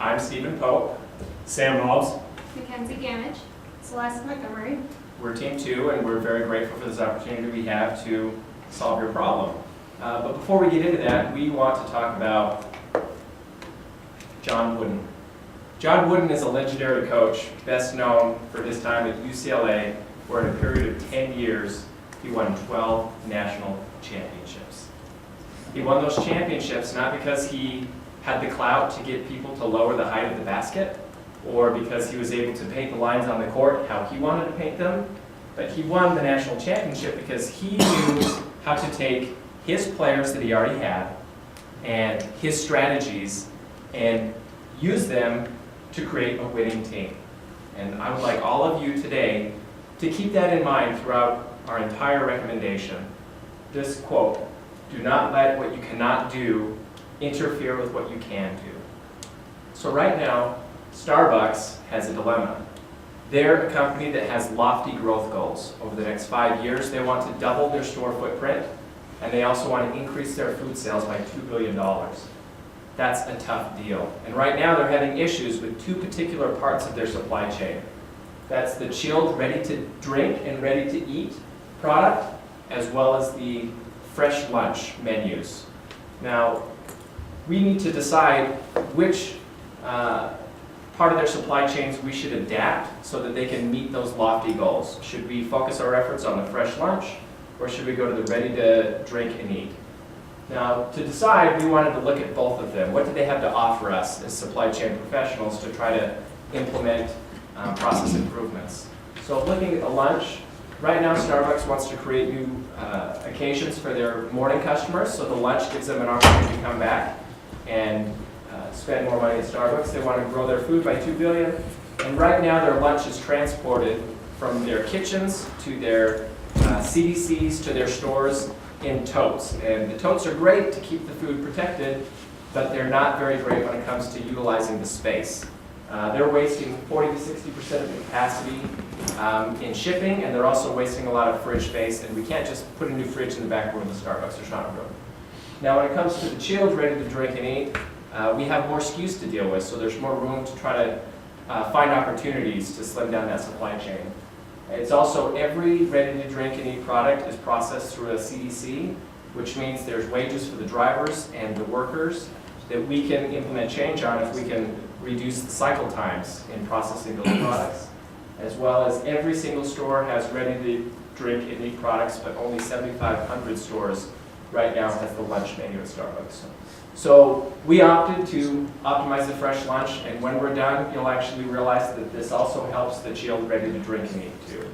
I'm Stephen Pope. Sam Hobbs. Mackenzie Gamage. Celeste Montgomery. We're Team 2, and we're very grateful for this opportunity we have to solve your problem. But before we get into that, we want to talk about John Wooden. John Wooden is a legendary coach, best known for his time at UCLA, where in a period of 10 years, he won 12 national championships. He won those championships not because he had the clout to get people to lower the height of the basket, or because he was able to paint the lines on the court how he wanted to paint them, but he won the national championship because he knew how to take his players that he already had and his strategies and use them to create a winning team. And I would like all of you today to keep that in mind throughout our entire recommendation. This quote, "Do not let what you cannot do interfere with what you can do." So right now, Starbucks has a dilemma. They're a company that has lofty growth goals. Over the next 5 years, they want to double their store footprint, and they also want to increase their food sales by $2 billion. That's a tough deal. And right now, they're having issues with two particular parts of their supply chain. That's the chilled, ready to drink and ready to eat product, as well as the fresh lunch menus. Now, we need to decide which part of their supply chains we should adapt so that they can meet those lofty goals. Should we focus our efforts on the fresh lunch, or should we go to the ready to drink and eat? Now, to decide, we wanted to look at both of them. What do they have to offer us as supply chain professionals to try to implement process improvements? So looking at the lunch, right now Starbucks wants to create new occasions for their morning customers, so the lunch gives them an opportunity to come back and spend more money at Starbucks. They want to grow their food by $2 billion, and right now their lunch is transported from their kitchens to their CDCs to their stores in totes. And the totes are great to keep the food protected, but they're not very great when it comes to utilizing the space. They're wasting 40 to 60% of the capacity in shipping, and they're also wasting a lot of fridge space, and we can't just put a new fridge in the back room of the Starbucks. There's not room. Now, when it comes to the chilled, ready to drink and eat, we have more SKUs to deal with, so there's more room to try to find opportunities to slim down that supply chain. It's also every ready-to-drink and eat product is processed through a CDC, which means there's wages for the drivers and the workers that we can implement change on if we can reduce the cycle times in processing those products. As well as every single store has ready-to-drink and eat products, but only 7,500 stores right now has the lunch menu at Starbucks. So we opted to optimize the fresh lunch, and when we're done, you'll actually realize that this also helps the chilled, ready to drink and eat too.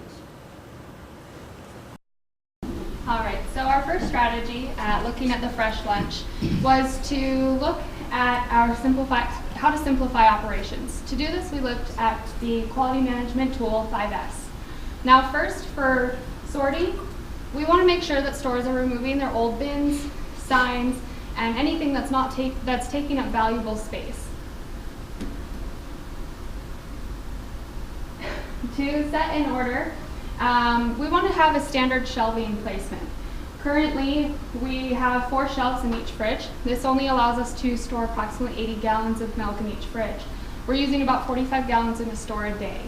All right, so our first strategy at looking at the fresh lunch was to look at how to simplify operations. To do this, we looked at the quality management tool 5S. Now first, for sorting, we want to make sure that stores are removing their old bins, signs, and anything that's taking up valuable space. To set in order, we want to have a standard shelving placement. Currently, we have 4 shelves in each fridge. This only allows us to store approximately 80 gallons of milk in each fridge. We're using about 45 gallons in a store a day.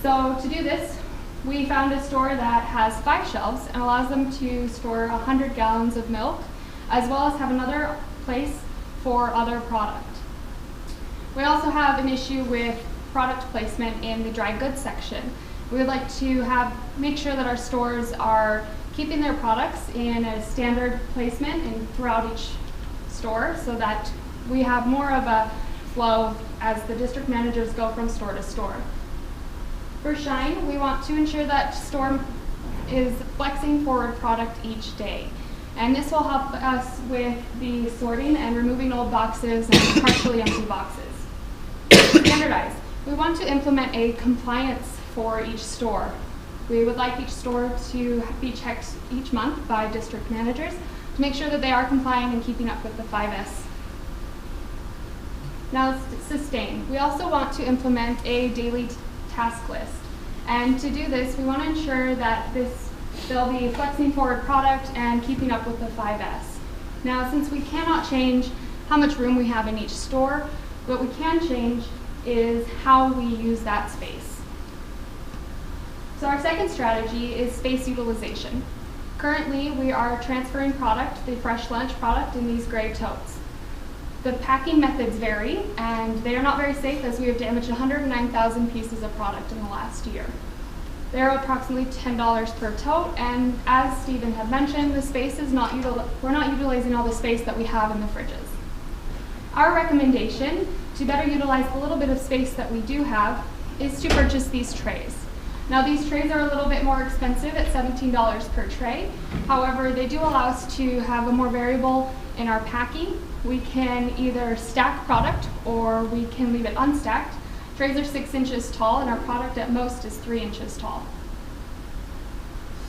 So to do this, we found a store that has 5 shelves and allows them to store 100 gallons of milk, as well as have another place for other product. We also have an issue with product placement in the dry goods section. We would like to make sure that our stores are keeping their products in a standard placement and throughout each store, so that we have more of a flow as the district managers go from store to store. For Shine, we want to ensure that store is flexing forward product each day. And this will help us with the sorting and removing old boxes and partially empty boxes. Standardize. We want to implement a compliance for each store. We would like each store to be checked each month by district managers to make sure that they are complying and keeping up with the 5S. Now, sustain. We also want to implement a daily task list. And to do this, we want to ensure that they'll be flexing forward product and keeping up with the 5S. Now, since we cannot change how much room we have in each store, What we can change is how we use that space. So our second strategy is space utilization. Currently, we are transferring product, the fresh lunch product, in these gray totes. The packing methods vary, and they are not very safe as we have damaged 109,000 pieces of product in the last year. They are approximately $10 per tote, and as Stephen had mentioned, the space is we're not utilizing all the space that we have in the fridges. Our recommendation to better utilize the little bit of space that we do have is to purchase these trays. Now these trays are a little bit more expensive at $17 per tray. However, they do allow us to have a more variable in our packing. We can either stack product or we can leave it unstacked. Trays are 6 inches tall and our product at most is 3 inches tall.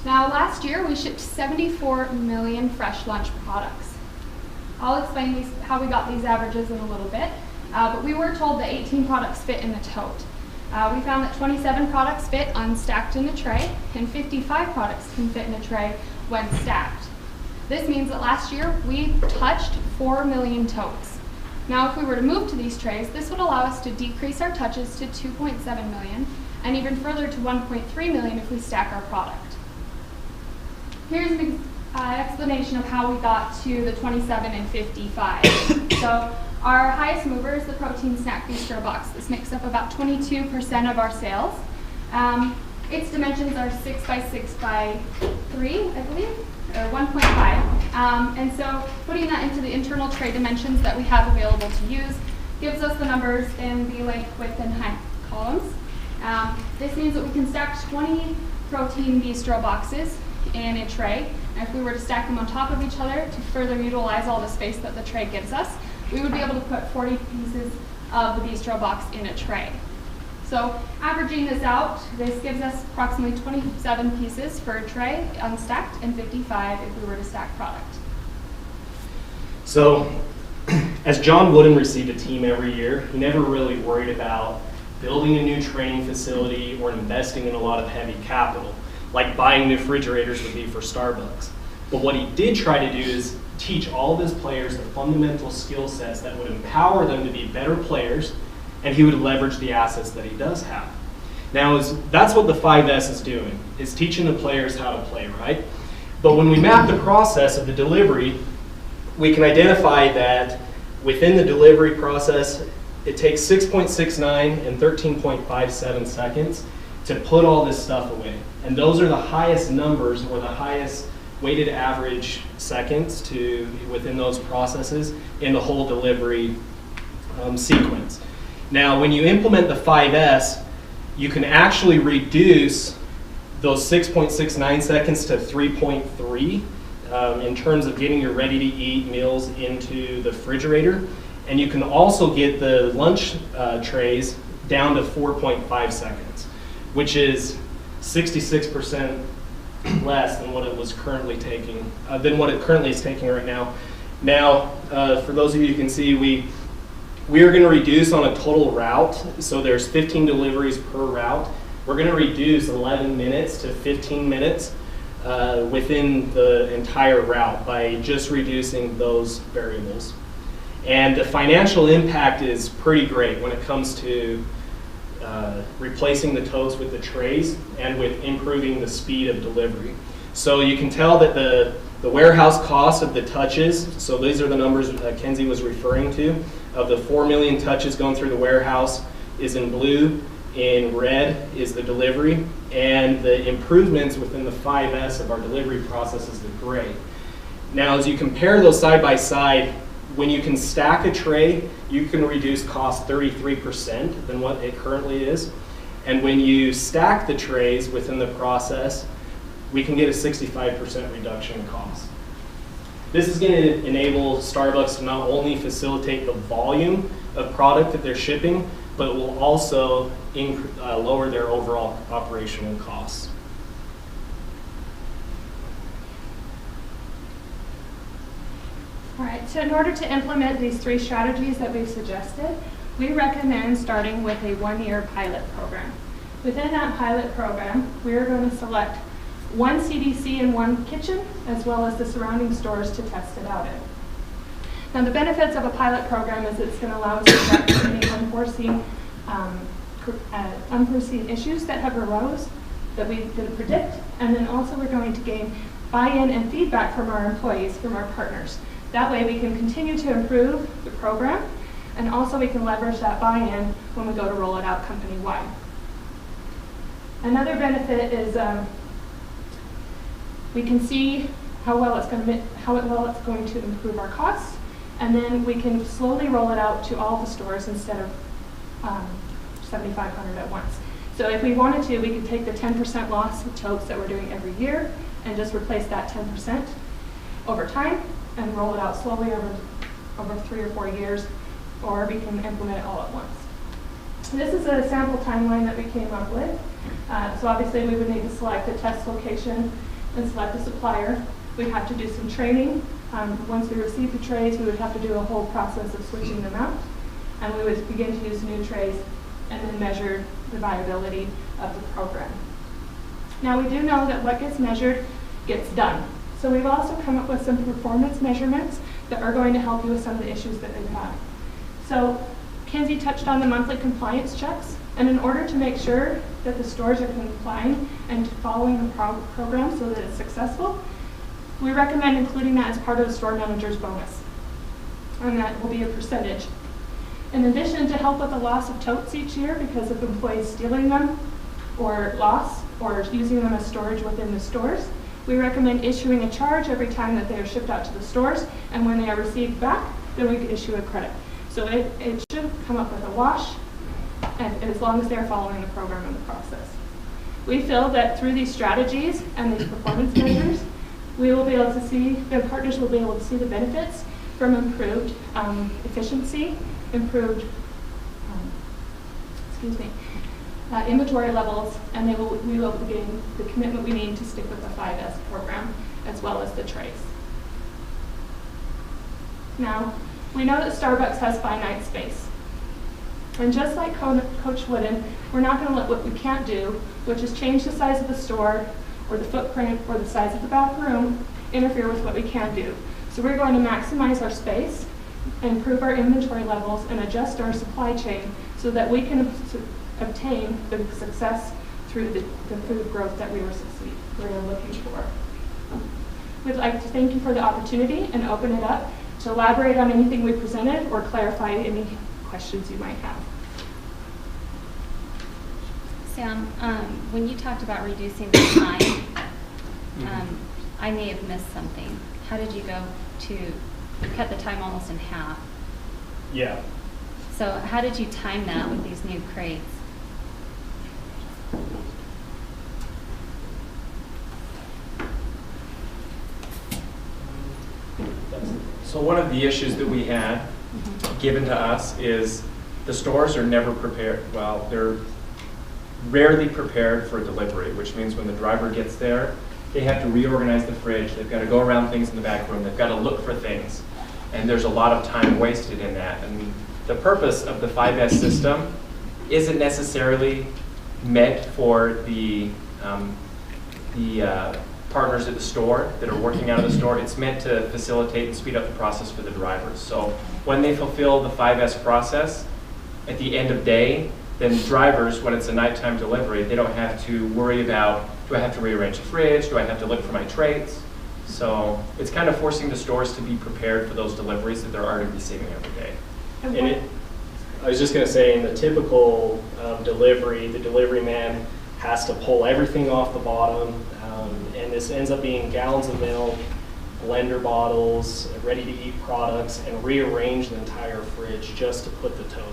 Now last year we shipped 74 million fresh lunch products. I'll explain how we got these averages in a little bit, but we were told that 18 products fit in the tote. We found that 27 products fit unstacked in a tray and 55 products can fit in a tray when stacked. This means that last year we touched 4 million totes. Now if we were to move to these trays, this would allow us to decrease our touches to 2.7 million and even further to 1.3 million if we stack our product. Here's an explanation of how we got to the 27 and 55. So our highest mover is the Protein Snack Bistro Box. This makes up about 22% of our sales. Its dimensions are 6 by 6 by 3, I believe, or 1.5. And so putting that into the internal tray dimensions that we have available to use gives us the numbers in the length, width, and height columns. This means that we can stack 20 Protein Bistro boxes in a tray. And if we were to stack them on top of each other to further utilize all the space that the tray gives us, we would be able to put 40 pieces of the Bistro Box in a tray. So averaging this out, this gives us approximately 27 pieces for a tray unstacked and 55 if we were to stack product. So as John Wooden received a team every year, he never really worried about building a new training facility or investing in a lot of heavy capital, like buying new refrigerators would be for Starbucks. But what he did try to do is teach all of his players the fundamental skill sets that would empower them to be better players, and he would leverage the assets that he does have. Now, that's what the 5S is doing, is teaching the players how to play, right? But when we map the process of the delivery, we can identify that within the delivery process, it takes 6.69 and 13.57 seconds to put all this stuff away. And those are the highest numbers, or the highest weighted average seconds within those processes in the whole delivery sequence. Now, when you implement the 5S, you can actually reduce those 6.69 seconds to 3.3 in terms of getting your ready-to-eat meals into the refrigerator. And you can also get the lunch trays down to 4.5 seconds, which is 66% less than what it was currently taking, than what it currently is taking right now. Now, for those of you who can see, we are going to reduce on a total route. So there's 15 deliveries per route. We're going to reduce 11 minutes to 15 minutes within the entire route by just reducing those variables. And the financial impact is pretty great when it comes to replacing the totes with the trays and with improving the speed of delivery. So you can tell that the warehouse cost of the touches, so these are the numbers Kenzie was referring to, of the 4 million touches going through the warehouse is in blue, in red is the delivery, and the improvements within the 5S of our delivery process is the gray. Now, as you compare those side by side, when you can stack a tray, you can reduce cost 33% than what it currently is. And when you stack the trays within the process, we can get a 65% reduction in cost. This is going to enable Starbucks to not only facilitate the volume of product that they're shipping, but it will also lower their overall operational costs. All right, so in order to implement these 3 strategies that we've suggested, we recommend starting with a 1-year pilot program. Within that pilot program, we're going to select 1 CDC and 1 kitchen, as well as the surrounding stores to test it out in. Now, the benefits of a pilot program is it's going to allow us to track any unforeseen issues that have arose that we didn't predict, and then also we're going to gain buy-in and feedback from our employees, from our partners. That way we can continue to improve the program, and also we can leverage that buy-in when we go to roll it out company-wide. Another benefit is we can see how well it's going to improve our costs, and then we can slowly roll it out to all the stores instead of 7,500 at once. So if we wanted to, we could take the 10% loss of totes that we're doing every year and just replace that 10% over time and roll it out slowly over 3 or 4 years, or we can implement it all at once. This is a sample timeline that we came up with. So obviously we would need to select a test location and select a supplier. We'd have to do some training. Once we receive the trays, we would have to do a whole process of switching them out. And we would begin to use new trays and then measure the viability of the program. Now, we do know that what gets measured gets done. So we've also come up with some performance measurements that are going to help you with some of the issues that they've had. So Kenzie touched on the monthly compliance checks, and in order to make sure that the stores are complying and following the program so that it's successful, we recommend including that as part of the store manager's bonus, and that will be a percentage. In addition, to help with the loss of totes each year because of employees stealing them or loss or using them as storage within the stores, we recommend issuing a charge every time that they are shipped out to the stores, and when they are received back, then we can issue a credit. So it should come up with a wash, and as long as they're following the program and the process. We feel that through these strategies and these performance measures, we will be able to see, the partners will be able to see the benefits from improved efficiency, improved inventory levels, and we will gain the commitment we need to stick with the 5S program as well as the trays. Now, we know that Starbucks has finite space. And just like Coach Wooden, we're not going to let what we can't do, which is change the size of the store or the footprint or the size of the back room, interfere with what we can do. So we're going to maximize our space, improve our inventory levels, and adjust our supply chain so that we can obtain the success through the food growth that we're looking for. We'd like to thank you for the opportunity and open it up to elaborate on anything we presented or clarify any questions you might have. Sam, when you talked about reducing the time, I may have missed something. How did you go to cut the time almost in half? Yeah. So how did you time that with these new crates? So one of the issues that we had given to us is the stores are never prepared. Well, they're rarely prepared for delivery, which means when the driver gets there, they have to reorganize the fridge. They've got to go around things in the back room. They've got to look for things. And there's a lot of time wasted in that. And the purpose of the 5S system isn't necessarily meant for the partners at the store that are working out of the store. It's meant to facilitate and speed up the process for the drivers. So when they fulfill the 5S process at the end of day, then drivers, when it's a nighttime delivery, they don't have to worry about, do I have to rearrange the fridge? Do I have to look for my trays? So it's kind of forcing the stores to be prepared for those deliveries that they're already receiving every day. I was just going to say, in the typical delivery, the delivery man has to pull everything off the bottom, and this ends up being gallons of milk, blender bottles, ready-to-eat products, and rearrange the entire fridge just to put the tote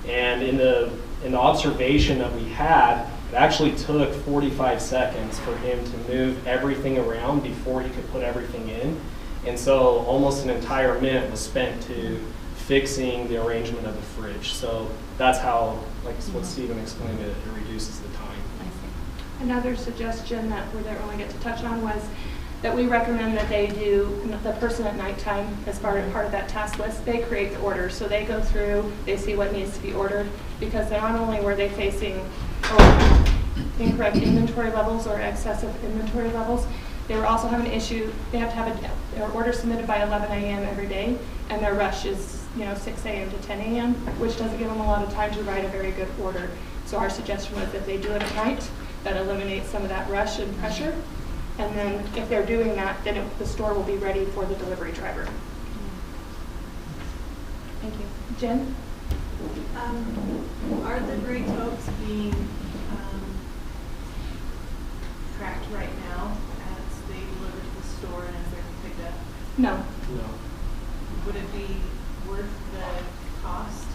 in. And in the observation that we had, it actually took 45 seconds for him to move everything around before he could put everything in. And so almost an entire minute was spent to fixing the arrangement of the fridge. So that's how, like what Stephen explained, it reduces the time. Another suggestion that we didn't really get to touch on was that we recommend that they do, the person at nighttime, as part of that task list, they create the order. So they go through, they see what needs to be ordered, because not only were they facing incorrect inventory levels or excessive inventory levels, They were also having an issue, they have to have their order submitted by 11 a.m. every day, and their rush is 6 a.m. to 10 a.m., which doesn't give them a lot of time to write a very good order. So our suggestion was that they do it at night. That eliminates some of that rush and pressure. And then if they're doing that, then the store will be ready for the delivery driver. Thank you. Jen? Are the gray totes being tracked right now as they deliver to the store and as they're picked up? No. No. Would it be worth the cost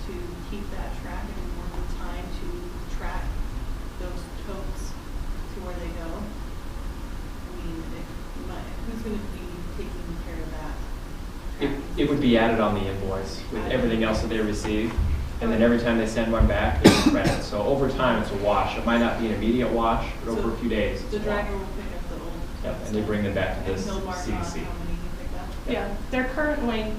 to keep that track and worth the time to track those totes to where they go? I mean, who's going to be taking care of that? It would be added on the invoice with everything else that they receive. And then every time they send one back, it's a credit. So over time, it's a wash. It might not be an immediate wash, but over a few days, it's The a wash. driver will pick up the old. Yep, and they bring them back to this And he'll mark on how CDC. many you picked up. Yeah, they're currently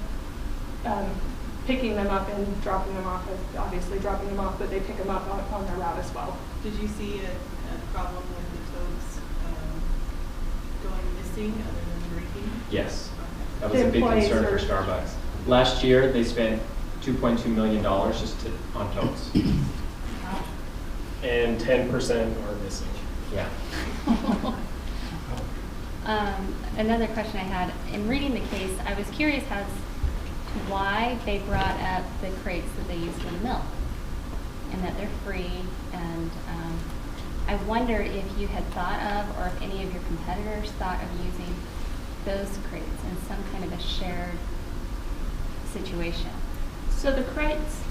picking them up and dropping them off, obviously dropping them off, but they pick them up on their route as well. Did you see a problem with the totes going missing other than breaking? Yes, Okay. that was a The big employees concern for are- Starbucks. Last year, they spent $2.2 million just on totes. And 10% are missing. Yeah. Another question I had, in reading the case, I was curious as to why they brought up the crates that they use for the milk, and that they're free, and I wonder if you had thought of, or if any of your competitors thought of using those crates in some kind of a shared situation. So the crates.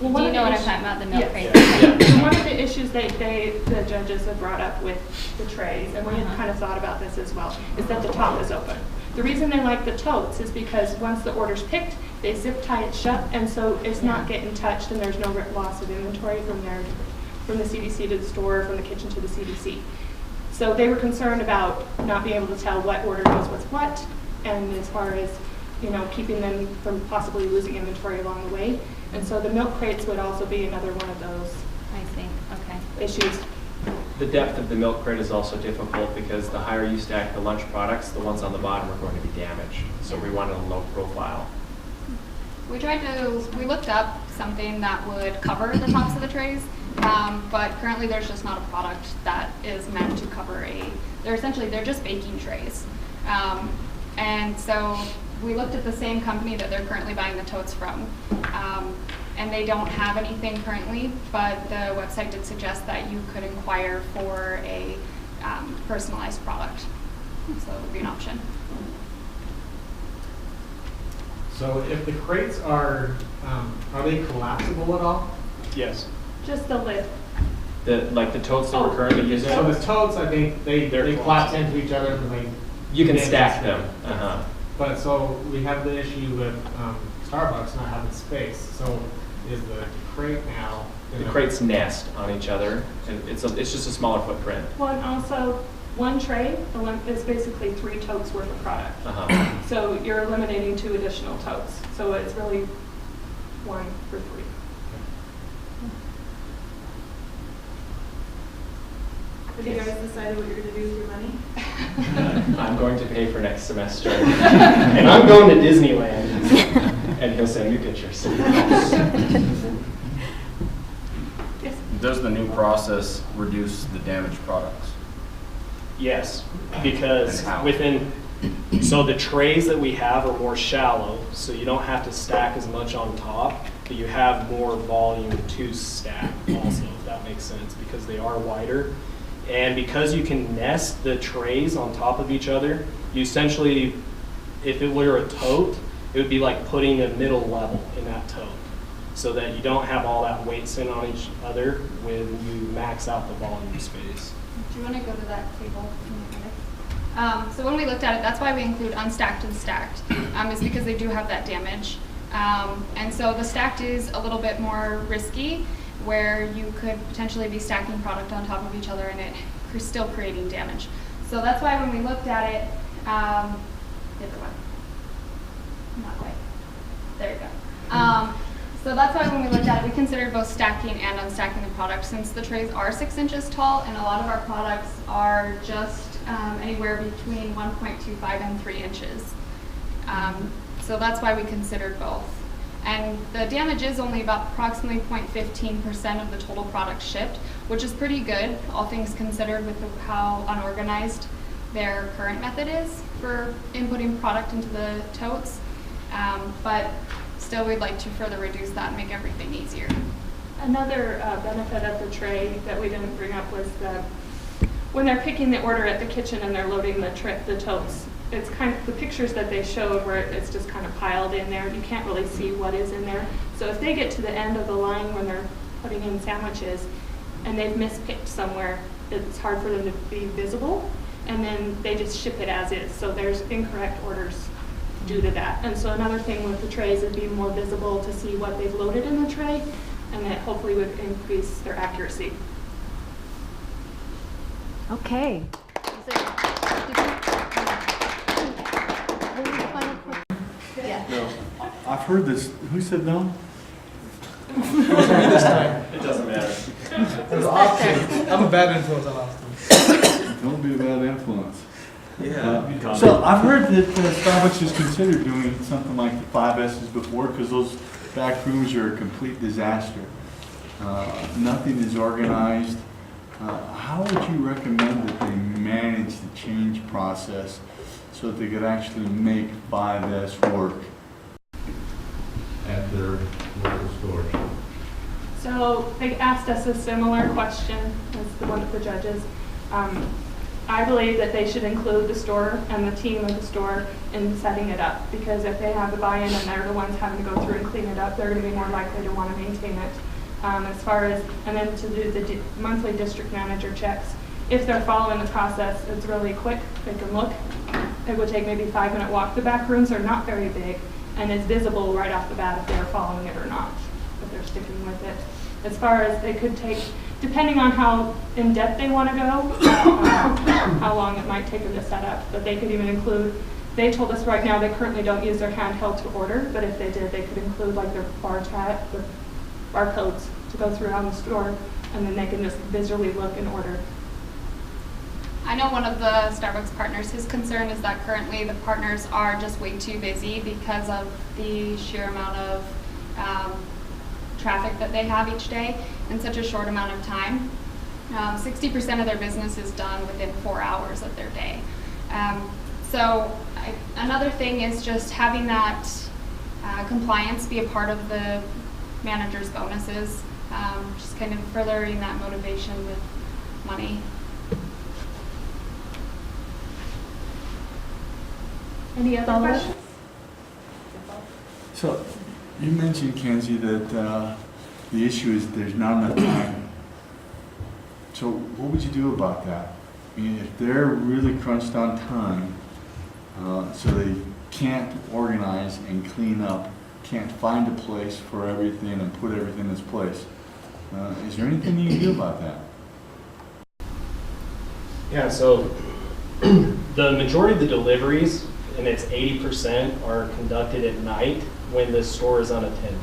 Do one you of know the what I'm issues- talking about, the milk Yes. crates? Yeah. So one of the issues the judges have brought up with the trays, and we had Uh-huh. kind of thought about this as well, is that the top is open. The reason they like the totes is because once the order's picked, they zip tie it shut, and so it's not getting touched, and there's no loss of inventory from the CDC to the store, from the kitchen to the CDC. So they were concerned about not being able to tell what order goes with what, and as far as keeping them from possibly losing inventory along the way. And so the milk crates would also be another one of those I see, okay. issues. The depth of the milk crate is also difficult because the higher you stack the lunch products, the ones on the bottom are going to be damaged. So we wanted a low profile. We looked up something that would cover the tops of the trays, but currently there's just not a product that is meant to cover they're just baking trays. And so we looked at the same company that they're currently buying the totes from, and they don't have anything currently, but the website did suggest that you could inquire for a personalized product. So that would be an option. So if the crates are they collapsible at all? Yes. Just the lid. The totes that we're Oh, currently using, So the totes, I think they collapse into each other and they. you can they stack just- them. Uh-huh. But so we have the issue with Starbucks not having space. So is the crate now? The crates nest on each other, and it's just a smaller footprint. Well, and also one tray is basically 3 totes worth of product. Uh-huh. So you're eliminating 2 additional totes. So it's really 1 for 3. Have you guys decided what you're going to do with your money? I'm going to pay for next semester, And I'm going to Disneyland. and he'll send me pictures. Yes. Does the new process reduce the damaged products? Yes, because And how? so the trays that we have are more shallow, so you don't have to stack as much on top, but you have more volume to stack also, if that makes sense, because they are wider. And because you can nest the trays on top of each other, you essentially, if it were a tote, it would be like putting a middle level in that tote, so that you don't have all that weight sitting on each other when you max out the volume space. Do you want to go to that table? So when we looked at it, that's why we include unstacked and stacked, is because they do have that damage. And so the stacked is a little bit more risky, where you could potentially be stacking product on top of each other and it still creating damage. So that's why when we looked at it, the other one, not quite, there you go. So that's why when we looked at it, we considered both stacking and unstacking the product, since the trays are 6 inches tall and a lot of our products are just anywhere between 1.25 and 3 inches. So that's why we considered both. And the damage is only about approximately 0.15% of the total product shipped, which is pretty good, all things considered with how unorganized their current method is for inputting product into the totes. But still, we'd like to further reduce that and make everything easier. Another benefit of the tray that we didn't bring up was when they're picking the order at the kitchen and they're loading the totes, it's kind of the pictures that they showed where it's just kind of piled in there. You can't really see what is in there. So if they get to the end of the line when they're putting in sandwiches and they've mispicked somewhere, it's hard for them to be visible, and then they just ship it as is. So there's incorrect orders due to that. And so another thing with the trays is be more visible to see what they've loaded in the tray, and that hopefully would increase their accuracy. Okay. No. I've heard this. Who said no? It doesn't matter. There's Austin. I'm a bad influence on Austin. Don't be a bad influence. Yeah. So I've heard that Starbucks has considered doing something like the 5 S's before, because those back rooms are a complete disaster. Nothing is organized. How would you recommend that they manage the change process so that they could actually make 5S work at their local stores? So they asked us a similar question as the one of the judges. I believe that they should include the store and the team of the store in setting it up, because if they have the buy-in and they're the ones having to go through and clean it up, they're going to be more likely to want to maintain it. As far as, and then to do the monthly district manager checks. If they're following the process, it's really quick. They can look. It would take maybe a 5-minute walk. The back rooms are not very big, and it's visible right off the bat if they're following it or not, if they're sticking with it. As far as they could take, depending on how in-depth they want to go, how long it might take them to set up, but they could even include, they told us right now they currently don't use their handheld to order, but if they did, they could include like their barcodes to go through on the store, and then they can just visually look and order. I know one of the Starbucks partners, his concern is that currently the partners are just way too busy because of the sheer amount of traffic that they have each day in such a short amount of time. 60% of their business is done within 4 hours of their day. Another thing is just having that compliance be a part of the manager's bonuses, just kind of furthering that motivation with money. Any other questions? So you mentioned, Kenzie, that the issue is there's not enough time. So what would you do about that? I mean, if they're really crunched on time, so they can't organize and clean up, can't find a place for everything and put everything in its place, is there anything you can do about that? Yeah, so the majority of the deliveries, and it's 80%, are conducted at night when the store is unattended.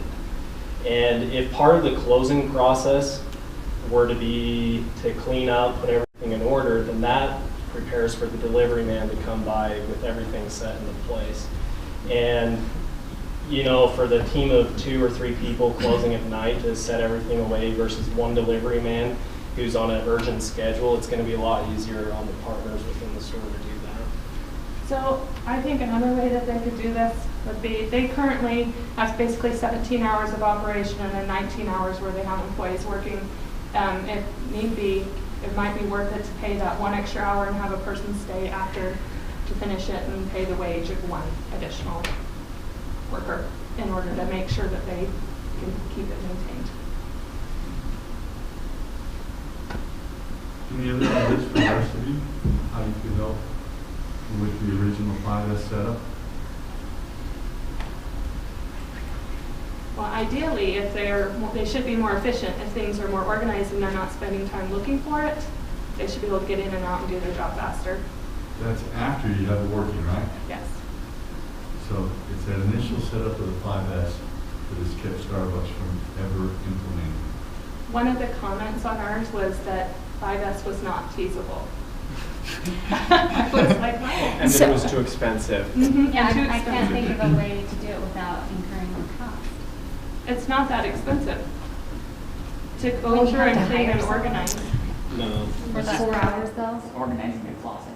And if part of the closing process were to be to clean up, put everything in order, then that prepares for the delivery man to come by with everything set into place. And you know, for the team of 2 or 3 people closing at night to set everything away versus one delivery man who's on an urgent schedule, it's going to be a lot easier on the partners within the store to do that. So I think another way that they could do this would be, they currently have basically 17 hours of operation and then 19 hours where they have employees working. If need be, it might be worth it to pay that 1 extra hour and have a person stay after to finish it and pay the wage of 1 additional worker in order to make sure that they can keep it maintained. Any other ideas for the rest of you? How you could help with the original 5S setup? Well, ideally, if they should be more efficient. If things are more organized and they're not spending time looking for it, they should be able to get in and out and do their job faster. That's after you have it working, right? Yes. So it's that initial setup of the 5S that has kept Starbucks from ever implementing. One of the comments on ours was that 5S was not feasible. Looks like mine. And then it was too expensive. Mhm, Yeah, and too I can't expensive. think of a way to do it without incurring more cost. It's not that expensive to When go you through have and to clean hire and someone. organize. No. For that 4 hours though? Organizing your closet.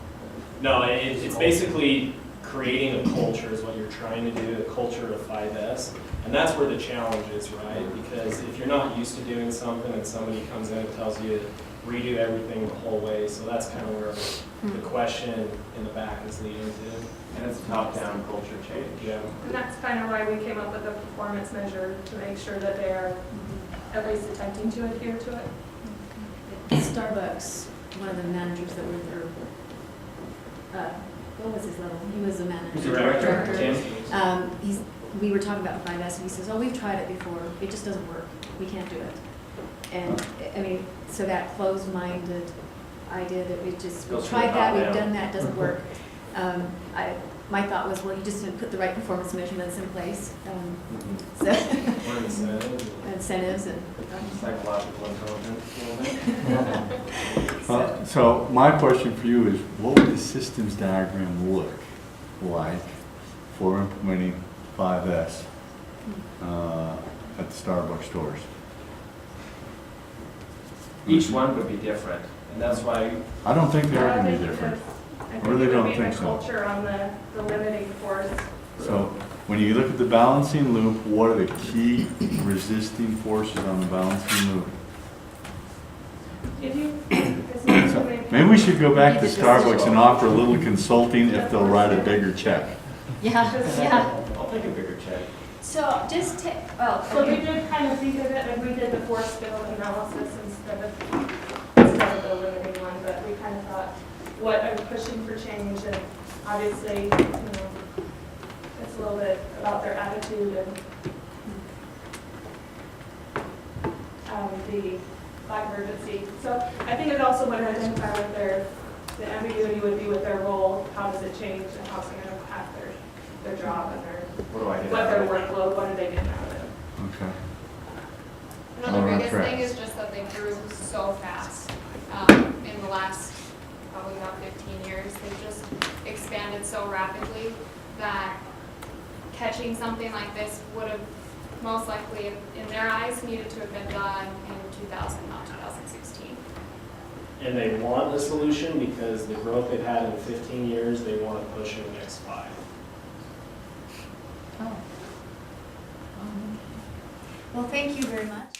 No, it's basically creating a culture is what you're trying to do, a culture of 5S. And that's where the challenge is, right? Because if you're not used to doing something and somebody comes in and tells you to redo everything the whole way, so that's kind of where the question in the back is leading to. And it's top-down culture change. Yeah. And that's kind of why we came up with a performance measure to make sure that they are at least attempting to adhere to it. Starbucks, one of the managers that were there, what was his level? He was a manager. Director. Tim? We were talking about 5S, and he says, oh, we've tried it before, it just doesn't work, we can't do it. And, I mean, so that closed-minded idea that we just, Goes we've from the tried that, top we've down. done that, doesn't work. My thought was, well, you just didn't put the right performance measurements in place, so, Or incentives. incentives and. Psychological intelligence. So my question for you is, what would the systems diagram look like for implementing 5S at the Starbucks stores? Each one would be different, and that's why I don't think they are I going to be think different. I Or think they it don't would be think the so. culture on the limiting force. So when you look at the balancing loop, what are the key resisting forces on the balancing loop? If you, So maybe we should go back to Starbucks and offer a little consulting if they'll write a bigger check. Yeah, yeah. I'll take a bigger check. So just take, oh, So we did kind of think of it, and we did the force field analysis instead of the limiting one, but we kind of thought, what are we pushing for change, and obviously, you know, it's a little bit about their attitude and the lack of urgency. So I think it also would identify what the ambiguity would be with their role, how does it change, and how's it going to impact their job and What do I get? what out their of it? workload, what are they getting out of it? Okay. Another Alright, biggest correct. thing is just that they grew so fast. In the last probably about 15 years, they've just expanded so rapidly that catching something like this would have most likely, in their eyes, needed to have been done in 2000, not 2016. And they want a solution because the growth they've had in 15 years, they want to push in the next 5. Well, thank you very much.